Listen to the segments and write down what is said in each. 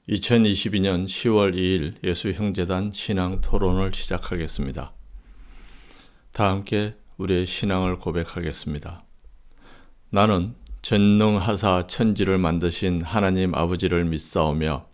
2022년 10월 2일 예수형제단 신앙 토론을 시작하겠습니다. 다 함께 우리의 신앙을 고백하겠습니다. 나는 전능하사 천지를 만드신 하나님 아버지를 믿사오며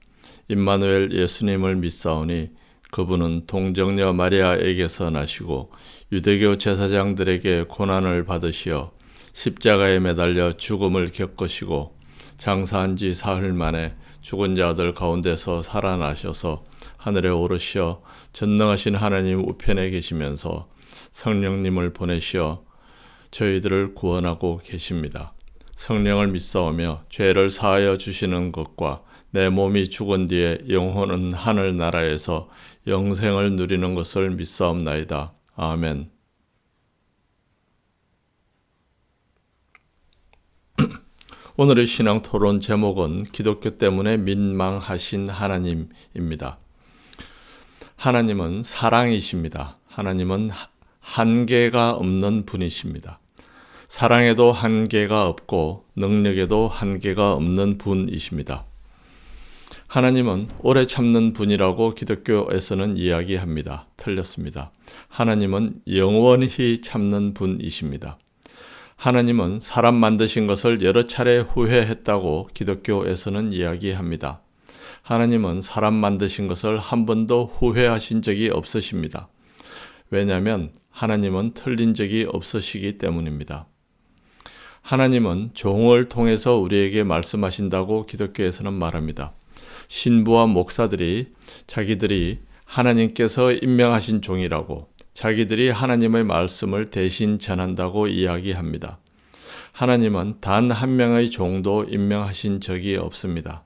임마누엘 예수님을 믿사오니 그분은 동정녀 마리아에게서 나시고 유대교 제사장들에게 고난을 받으시어 십자가에 매달려 죽음을 겪으시고 장사한 지 사흘 만에 죽은 자들 가운데서 살아나셔서 하늘에 오르시어 전능하신 하나님 우편에 계시면서 성령님을 보내시어 저희들을 구원하고 계십니다. 성령을 믿사오며 죄를 사하여 주시는 것과 내 몸이 죽은 뒤에 영혼은 하늘나라에서 영생을 누리는 것을 믿사옵나이다. 아멘. 오늘의 신앙 토론 제목은 기독교 때문에 민망하신 하나님입니다. 하나님은 사랑이십니다. 하나님은 한계가 없는 분이십니다. 사랑에도 한계가 없고 능력에도 한계가 없는 분이십니다. 하나님은 오래 참는 분이라고 기독교에서는 이야기합니다. 틀렸습니다. 하나님은 영원히 참는 분이십니다. 하나님은 사람 만드신 것을 여러 차례 후회했다고 기독교에서는 이야기합니다. 하나님은 사람 만드신 것을 한 번도 후회하신 적이 없으십니다. 왜냐하면 하나님은 틀린 적이 없으시기 때문입니다. 하나님은 종을 통해서 우리에게 말씀하신다고 기독교에서는 말합니다. 신부와 목사들이 자기들이 하나님께서 임명하신 종이라고 자기들이 하나님의 말씀을 대신 전한다고 이야기합니다. 하나님은 단 한 명의 종도 임명하신 적이 없습니다.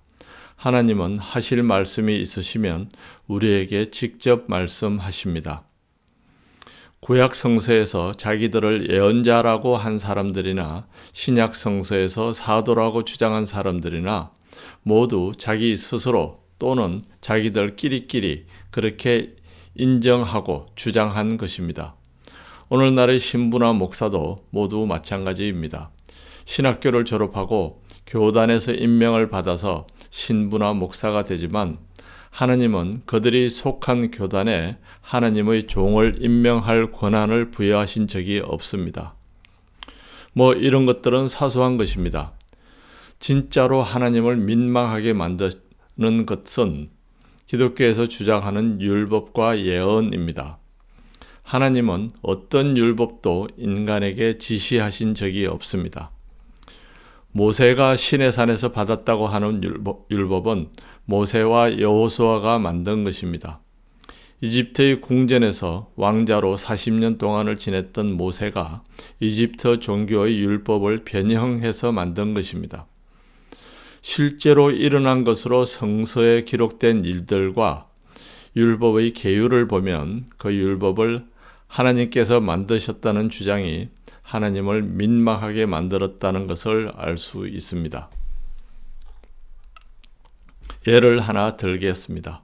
하나님은 하실 말씀이 있으시면 우리에게 직접 말씀하십니다. 구약 성서에서 자기들을 예언자라고 한 사람들이나 신약 성서에서 사도라고 주장한 사람들이나 모두 자기 스스로 또는 자기들끼리끼리 그렇게 인정하고 주장한 것입니다. 오늘날의 신부나 목사도 모두 마찬가지입니다. 신학교를 졸업하고 교단에서 임명을 받아서 신부나 목사가 되지만 하나님은 그들이 속한 교단에 하나님의 종을 임명할 권한을 부여하신 적이 없습니다. 이런 것들은 사소한 것입니다. 진짜로 하나님을 민망하게 만드는 것은 기독교에서 주장하는 율법과 예언입니다. 하나님은 어떤 율법도 인간에게 지시하신 적이 없습니다. 모세가 시내산에서 받았다고 하는 율법은 모세와 여호수아가 만든 것입니다. 이집트의 궁전에서 왕자로 40년 동안을 지냈던 모세가 이집트 종교의 율법을 변형해서 만든 것입니다. 실제로 일어난 것으로 성서에 기록된 일들과 율법의 계율을 보면 그 율법을 하나님께서 만드셨다는 주장이 하나님을 민망하게 만들었다는 것을 알 수 있습니다. 예를 하나 들겠습니다.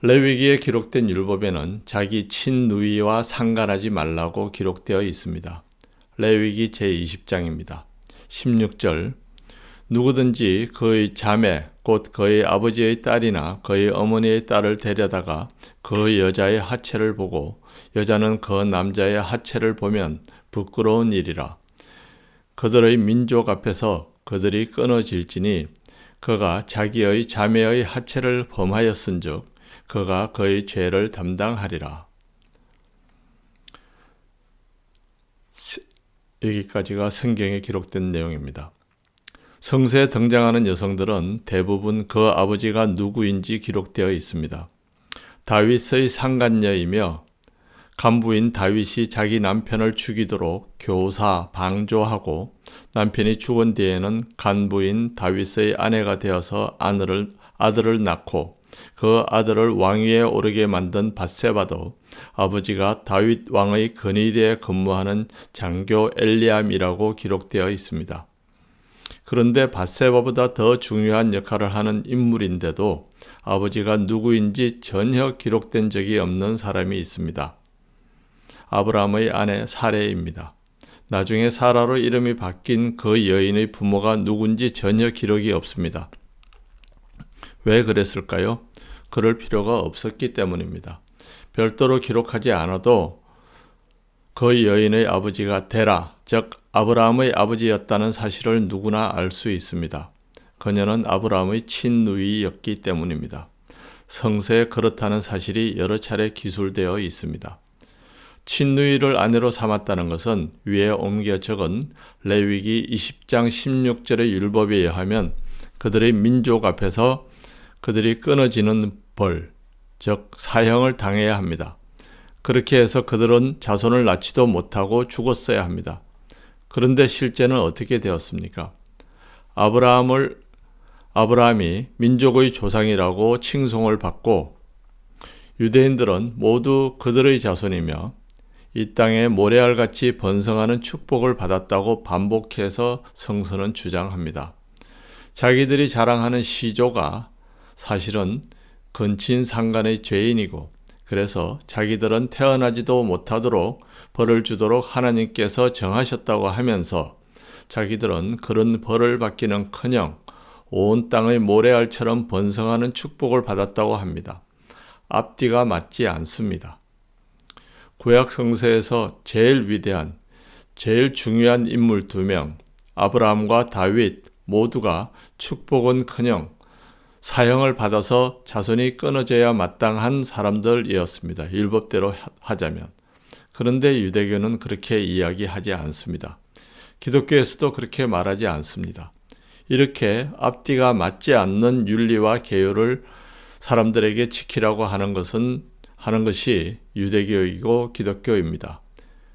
레위기에 기록된 율법에는 자기 친누이와 상관하지 말라고 기록되어 있습니다. 레위기 제20장입니다. 16절 누구든지 그의 자매 곧 그의 아버지의 딸이나 그의 어머니의 딸을 데려다가 그 여자의 하체를 보고 여자는 그 남자의 하체를 보면 부끄러운 일이라. 그들의 민족 앞에서 그들이 끊어질지니 그가 자기의 자매의 하체를 범하였은즉 그가 그의 죄를 담당하리라. 여기까지가 성경에 기록된 내용입니다. 성서에 등장하는 여성들은 대부분 그 아버지가 누구인지 기록되어 있습니다. 다윗의 상간녀이며 간부인 다윗이 자기 남편을 죽이도록 교사, 방조하고 남편이 죽은 뒤에는 간부인 다윗의 아내가 되어서 아들을 낳고 그 아들을 왕위에 오르게 만든 밧세바도 아버지가 다윗 왕의 근위대에 근무하는 장교 엘리암이라고 기록되어 있습니다. 그런데 밧세바보다 더 중요한 역할을 하는 인물인데도 아버지가 누구인지 전혀 기록된 적이 없는 사람이 있습니다. 아브라함의 아내 사레입니다. 나중에 사라로 이름이 바뀐 그 여인의 부모가 누군지 전혀 기록이 없습니다. 왜 그랬을까요? 그럴 필요가 없었기 때문입니다. 별도로 기록하지 않아도 그 여인의 아버지가 데라, 즉 아브라함의 아버지였다는 사실을 누구나 알 수 있습니다. 그녀는 아브라함의 친누이였기 때문입니다. 성서에 그렇다는 사실이 여러 차례 기술되어 있습니다. 친누이를 아내로 삼았다는 것은 위에 옮겨 적은 레위기 20장 16절의 율법에 의하면 그들의 민족 앞에서 그들이 끊어지는 벌, 즉 사형을 당해야 합니다. 그렇게 해서 그들은 자손을 낳지도 못하고 죽었어야 합니다. 그런데 실제는 어떻게 되었습니까? 아브라함이 민족의 조상이라고 칭송을 받고 유대인들은 모두 그들의 자손이며 이 땅에 모래알같이 번성하는 축복을 받았다고 반복해서 성서는 주장합니다. 자기들이 자랑하는 시조가 사실은 근친상간의 죄인이고 그래서 자기들은 태어나지도 못하도록 벌을 주도록 하나님께서 정하셨다고 하면서 자기들은 그런 벌을 받기는커녕 온 땅의 모래알처럼 번성하는 축복을 받았다고 합니다. 앞뒤가 맞지 않습니다. 구약 성서에서 제일 위대한, 제일 중요한 인물 2명, 아브라함과 다윗 모두가 축복은커녕 사형을 받아서 자손이 끊어져야 마땅한 사람들이었습니다. 율법대로 하자면. 그런데 유대교는 그렇게 이야기하지 않습니다. 기독교에서도 그렇게 말하지 않습니다. 이렇게 앞뒤가 맞지 않는 윤리와 계율을 사람들에게 지키라고 하는 것이 유대교이고 기독교입니다.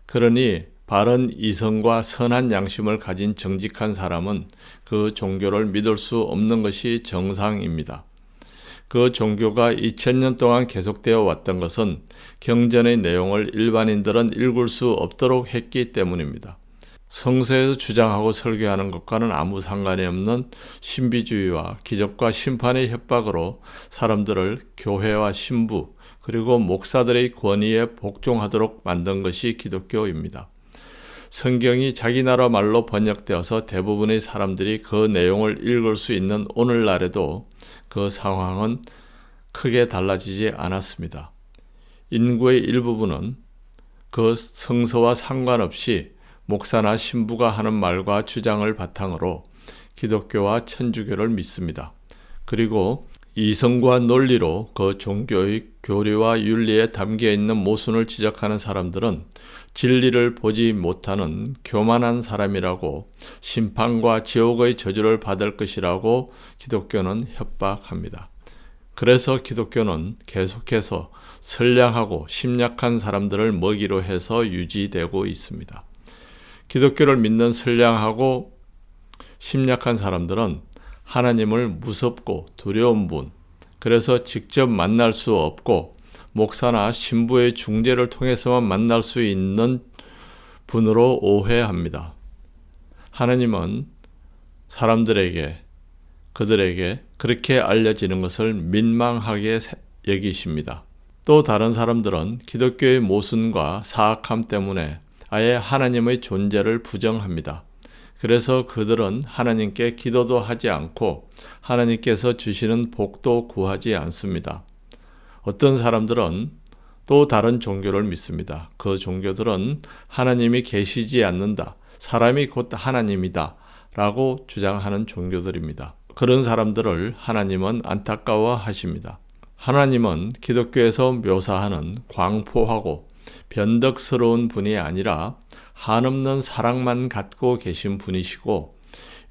그러니 바른 이성과 선한 양심을 가진 정직한 사람은 그 종교를 믿을 수 없는 것이 정상입니다. 그 종교가 2000년 동안 계속되어 왔던 것은 경전의 내용을 일반인들은 읽을 수 없도록 했기 때문입니다. 성서에서 주장하고 설교하는 것과는 아무 상관이 없는 신비주의와 기적과 심판의 협박으로 사람들을 교회와 신부 그리고 목사들의 권위에 복종하도록 만든 것이 기독교입니다. 성경이 자기 나라 말로 번역되어서 대부분의 사람들이 그 내용을 읽을 수 있는 오늘날에도 그 상황은 크게 달라지지 않았습니다. 인구의 일부분은 그 성서와 상관없이 목사나 신부가 하는 말과 주장을 바탕으로 기독교와 천주교를 믿습니다. 그리고 이성과 논리로 그 종교의 교리와 윤리에 담겨있는 모순을 지적하는 사람들은 진리를 보지 못하는 교만한 사람이라고 심판과 지옥의 저주를 받을 것이라고 기독교는 협박합니다. 그래서 기독교는 계속해서 선량하고 심약한 사람들을 먹이로 해서 유지되고 있습니다. 기독교를 믿는 선량하고 심약한 사람들은 하나님을 무섭고 두려운 분, 그래서 직접 만날 수 없고 목사나 신부의 중재를 통해서만 만날 수 있는 분으로 오해합니다. 하나님은 그들에게 그렇게 알려지는 것을 민망하게 여기십니다. 또 다른 사람들은 기독교의 모순과 사악함 때문에 아예 하나님의 존재를 부정합니다. 그래서 그들은 하나님께 기도도 하지 않고 하나님께서 주시는 복도 구하지 않습니다. 어떤 사람들은 또 다른 종교를 믿습니다. 그 종교들은 하나님이 계시지 않는다. 사람이 곧 하나님이다. 라고 주장하는 종교들입니다. 그런 사람들을 하나님은 안타까워하십니다. 하나님은 기독교에서 묘사하는 광포하고 변덕스러운 분이 아니라 한없는 사랑만 갖고 계신 분이시고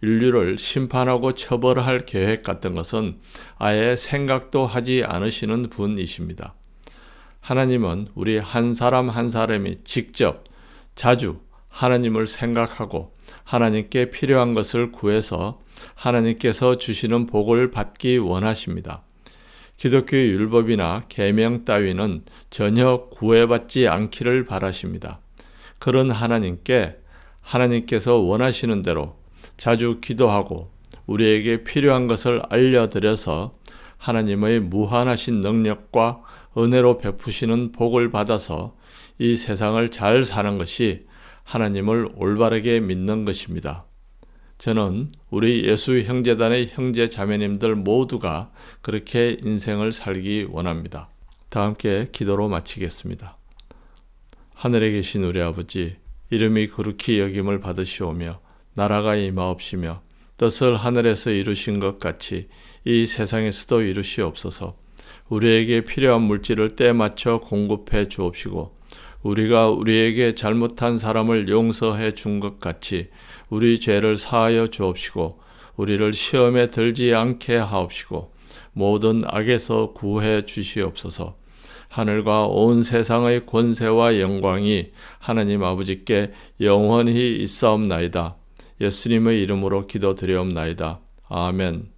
인류를 심판하고 처벌할 계획 같은 것은 아예 생각도 하지 않으시는 분이십니다. 하나님은 우리 한 사람 한 사람이 직접 자주 하나님을 생각하고 하나님께 필요한 것을 구해서 하나님께서 주시는 복을 받기 원하십니다. 기독교의 율법이나 계명 따위는 전혀 구애받지 않기를 바라십니다. 그런 하나님께서 원하시는 대로 자주 기도하고 우리에게 필요한 것을 알려드려서 하나님의 무한하신 능력과 은혜로 베푸시는 복을 받아서 이 세상을 잘 사는 것이 하나님을 올바르게 믿는 것입니다. 저는 우리 예수 형제단의 형제 자매님들 모두가 그렇게 인생을 살기 원합니다. 다 함께 기도로 마치겠습니다. 하늘에 계신 우리 아버지, 이름이 거룩히 여김을 받으시오며 나라가 임하옵시며 뜻을 하늘에서 이루신 것 같이 이 세상에서도 이루시옵소서. 우리에게 필요한 물질을 때 맞춰 공급해 주옵시고 우리가 우리에게 잘못한 사람을 용서해 준 것 같이 우리 죄를 사하여 주옵시고 우리를 시험에 들지 않게 하옵시고 모든 악에서 구해 주시옵소서. 하늘과 온 세상의 권세와 영광이 하나님 아버지께 영원히 있사옵나이다. 예수님의 이름으로 기도드리옵나이다. 아멘.